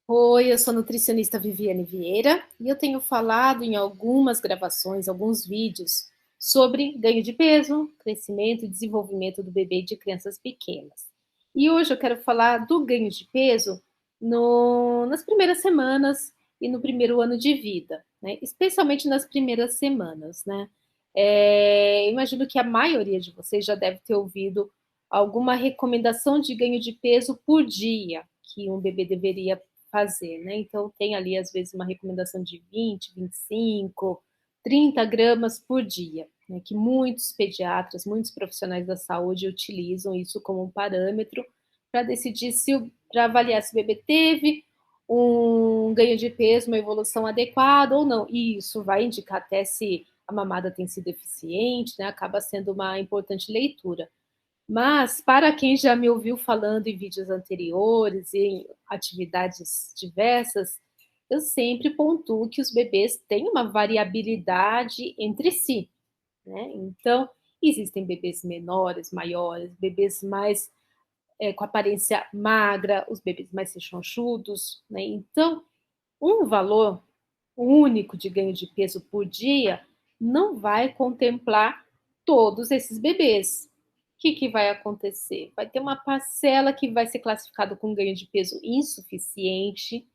Oi, eu sou a nutricionista Viviane Vieira e eu tenho falado em algumas gravações, alguns vídeos sobre ganho de peso, crescimento e desenvolvimento do bebê e de crianças pequenas. E hoje eu quero falar do ganho de peso nas primeiras semanas e no primeiro ano de vida, né? Especialmente nas primeiras semanas, né? Imagino que a maioria de vocês já deve ter ouvido alguma recomendação de ganho de peso por dia que um bebê deveria fazer, né? Então, tem ali, às vezes, uma recomendação de 20, 25, 30 gramas por dia, né? Que muitos pediatras, muitos profissionais da saúde utilizam isso como um parâmetro para decidir para avaliar se o bebê teve um ganho de peso, uma evolução adequada ou não. E isso vai indicar até se a mamada tem sido eficiente, né? Acaba sendo uma importante leitura. Mas, para quem já me ouviu falando em vídeos anteriores e em atividades diversas, eu sempre pontuo que os bebês têm uma variabilidade entre si, né? Então, existem bebês menores, maiores, bebês mais com aparência magra, os bebês mais rechonchudos, né? Então, um valor único de ganho de peso por dia não vai contemplar todos esses bebês. O que vai acontecer? Vai ter uma parcela que vai ser classificada com ganho de peso insuficiente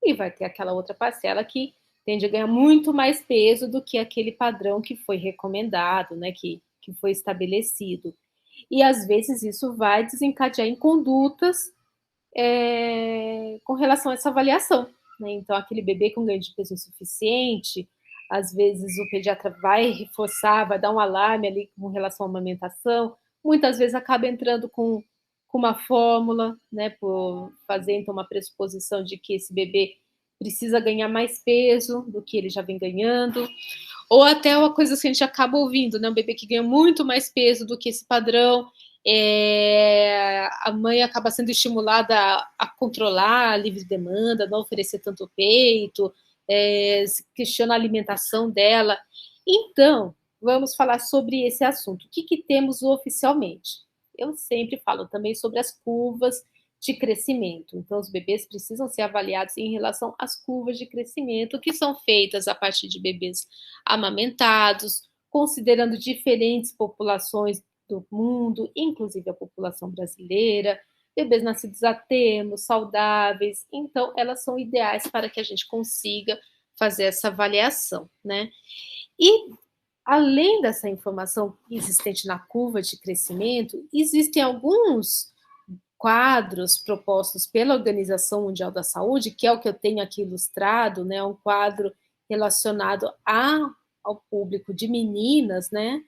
e vai ter aquela outra parcela que tende a ganhar muito mais peso do que aquele padrão que foi recomendado, né, que foi estabelecido. E às vezes isso vai desencadear em condutas com relação a essa avaliação, né? Então, aquele bebê com ganho de peso insuficiente, às vezes o pediatra vai reforçar, vai dar um alarme ali com relação à amamentação, muitas vezes acaba entrando com uma fórmula, né, por fazer então uma pressuposição de que esse bebê precisa ganhar mais peso do que ele já vem ganhando, ou até uma coisa que a gente acaba ouvindo, né? Um bebê que ganha muito mais peso do que esse padrão, a mãe acaba sendo estimulada a controlar a livre demanda, não oferecer tanto peito, se questiona a alimentação dela. Então, vamos falar sobre esse assunto. O que temos oficialmente? Eu sempre falo também sobre as curvas de crescimento. Então, os bebês precisam ser avaliados em relação às curvas de crescimento que são feitas a partir de bebês amamentados, considerando diferentes populações do mundo, inclusive a população brasileira, bebês nascidos a termo, saudáveis. Então, elas são ideais para que a gente consiga fazer essa avaliação, né? E além dessa informação existente na curva de crescimento, existem alguns quadros propostos pela Organização Mundial da Saúde, que é o que eu tenho aqui ilustrado, né, um quadro relacionado ao público de meninas, né,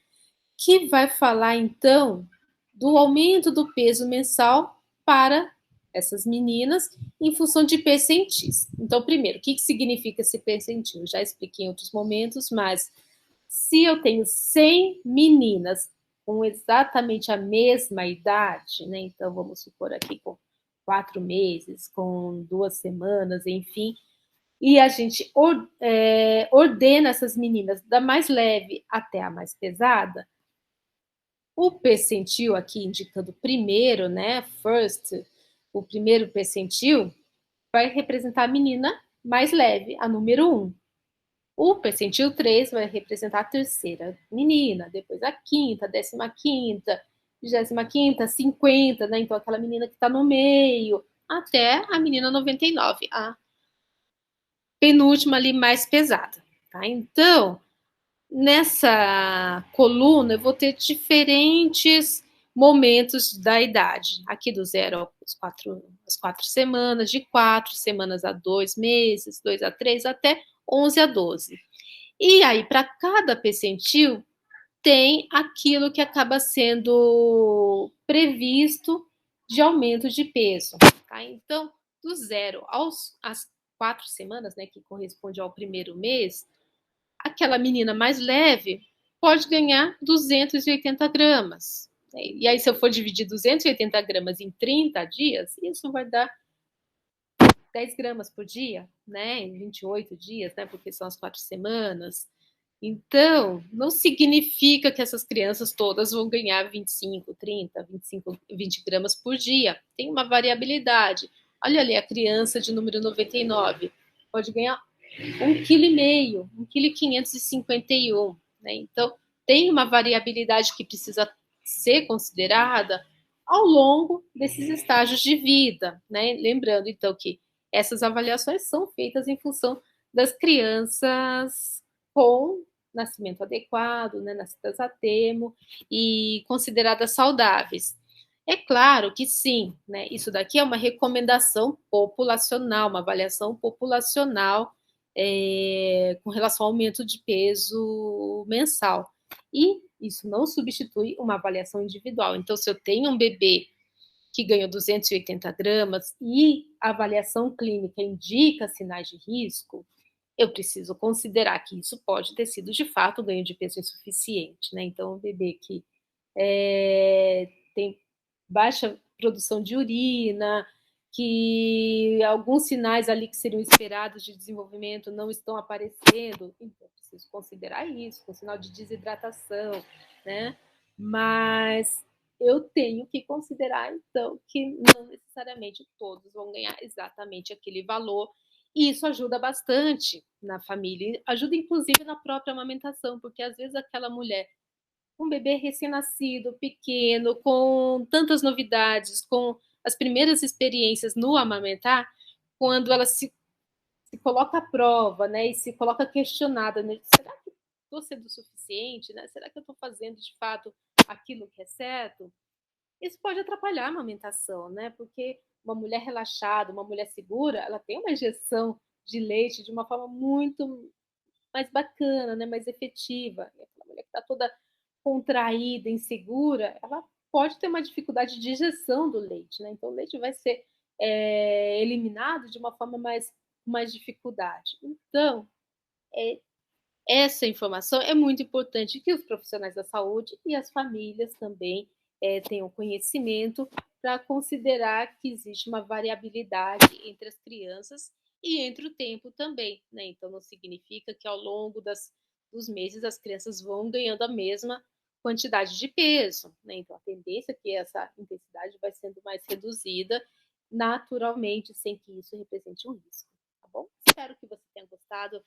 que vai falar, então, do aumento do peso mensal para essas meninas em função de percentis. Então, primeiro, o que significa esse percentil? Já expliquei em outros momentos, mas se eu tenho 100 meninas com exatamente a mesma idade, né? Então vamos supor aqui com 4 meses, com 2 semanas, enfim, e a gente ordena essas meninas da mais leve até a mais pesada, o percentil aqui indicando primeiro, né? First, o primeiro percentil vai representar a menina mais leve, a número 1. O percentil 3 vai representar a terceira menina, depois a quinta, a 15ª, 25ª, 50, né? Então aquela menina que está no meio, até a menina 99, a penúltima ali mais pesada, tá? Então, nessa coluna eu vou ter diferentes momentos da idade, aqui do 0 às 4 semanas, de 4 semanas a 2 meses, 2 a 3, até 11 a 12. E aí, para cada percentil, tem aquilo que acaba sendo previsto de aumento de peso. Tá? Então, do 0 às 4 semanas, né, que corresponde ao primeiro mês, aquela menina mais leve pode ganhar 280 gramas. E aí, se eu for dividir 280 gramas em 30 dias, isso vai dar 10 gramas por dia, né? Em 28 dias, né? Porque são as 4 semanas. Então, não significa que essas crianças todas vão ganhar 25, 30, 25, 20 gramas por dia. Tem uma variabilidade. Olha ali, a criança de número 99 pode ganhar 1,5 kg, 1,551 kg, né? Então, tem uma variabilidade que precisa ser considerada ao longo desses estágios de vida, né? Lembrando, então, que essas avaliações são feitas em função das crianças com nascimento adequado, né, nascidas a termo e consideradas saudáveis. É claro que sim, né? Isso daqui é uma recomendação populacional, uma avaliação populacional com relação ao aumento de peso mensal. E isso não substitui uma avaliação individual. Então, se eu tenho um bebê que ganhou 280 gramas e a avaliação clínica indica sinais de risco, eu preciso considerar que isso pode ter sido, de fato, ganho de peso insuficiente, né? Então, o bebê que tem baixa produção de urina, que alguns sinais ali que seriam esperados de desenvolvimento não estão aparecendo, então preciso considerar isso, com sinal de desidratação, né? Mas eu tenho que considerar, então, que não necessariamente todos vão ganhar exatamente aquele valor, e isso ajuda bastante na família, ajuda inclusive na própria amamentação, porque às vezes aquela mulher um bebê recém-nascido, pequeno, com tantas novidades, com as primeiras experiências no amamentar, quando ela se coloca à prova, né, e se coloca questionada, né, será que estou sendo suficiente, né? Será que eu estou fazendo de fato aquilo que é certo? Isso pode atrapalhar a amamentação, né? Porque uma mulher relaxada, uma mulher segura, ela tem uma injeção de leite de uma forma muito mais bacana, né? Mais efetiva. E aquela mulher que está toda contraída, insegura, ela pode ter uma dificuldade de digestão do leite, né? Então o leite vai ser eliminado de uma forma mais dificuldade. Então, essa informação é muito importante que os profissionais da saúde e as famílias também tenham conhecimento para considerar que existe uma variabilidade entre as crianças e entre o tempo também, né? Então não significa que ao longo dos meses as crianças vão ganhando a mesma quantidade de peso, né? Então a tendência é que essa intensidade vai sendo mais reduzida naturalmente, sem que isso represente um risco, tá bom? Espero que você tenha gostado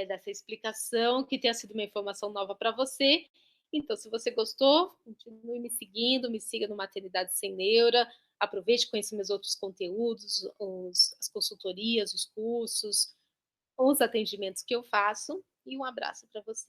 dessa explicação, que tenha sido uma informação nova para você. Então, se você gostou, continue me seguindo, me siga no Maternidade Sem Neura, aproveite e conheça meus outros conteúdos, as consultorias, os cursos, os atendimentos que eu faço, e um abraço para você.